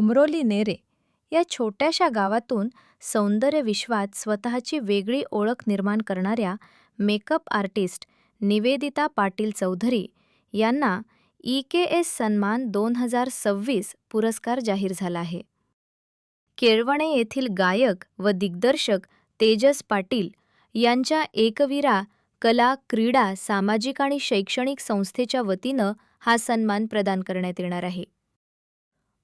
उमरोली नेरे या छोट्याशा गावातून सौंदर्य विश्वात स्वतःची वेगळी ओळख निर्माण करणाऱ्या मेकअप आर्टिस्ट निवेदिता पाटील चौधरी यांना EKS सन्मान 2026 पुरस्कार जाहीर झाला आहे. केळवणे येथील गायक व दिग्दर्शक तेजस पाटील यांच्या एकविरा कला, क्रीडा, सामाजिक आणि शैक्षणिक संस्थेच्या वतीनं हा सन्मान प्रदान करण्यात येणार आहे.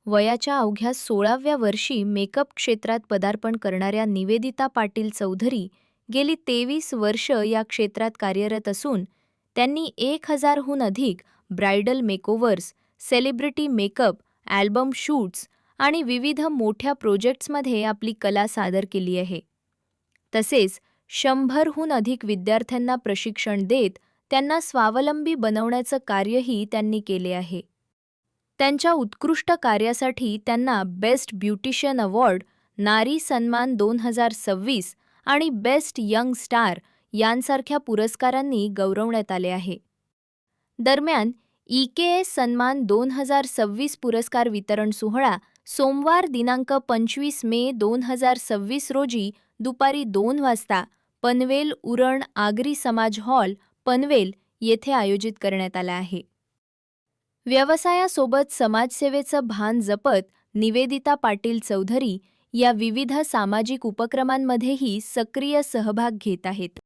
वयाच्या अवघ्या 16व्या वर्षी मेकअप क्षेत्रात पदार्पण करणाऱ्या निवेदिता पाटील चौधरी गेली 23 वर्ष या क्षेत्रात कार्यरत असून त्यांनी 1000हून अधिक bridal makeovers, celebrity makeup, album shoots आणि विविध मोठ्या प्रोजेक्ट्समध्ये आपली कला सादर केली आहे. तसेच 100हून अधिक विद्यार्थ्यांना प्रशिक्षण देत त्यांना स्वावलंबी बनवण्याचं कार्यही त्यांनी केले आहे. त्यांच्या उत्कृष्ट कार्यासाठी त्यांना बेस्ट ब्युटिशियन अवॉर्ड, नारी सन्मान 2026 आणि बेस्ट यंग स्टार यांसारख्या पुरस्कारांनी गौरवण्यात आले आहे. दरम्यान EKS सन्मान 2026 पुरस्कार वितरण सोहळा सोमवार दिनांक 25 मे 2026 रोजी दुपारी 2 वाजता पनवेल उरण आगरी समाज हॉल, पनवेल येथे आयोजित करण्यात आला आहे. व्यवसायासोबत समाजसेवेचं भान जपत निवेदिता पाटील चौधरी या विविध सामाजिक उपक्रमांमध्येही सक्रिय सहभाग घेत आहेत.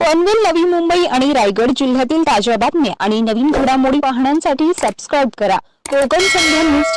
पनवेल, नवी मुंबई आणि रायगड जिल्ह्यातील ताज्या बातम्या आणि नवीन घडामोडी पाहण्यासाठी सबस्क्राईब करा कोकण संध्या न्यूज.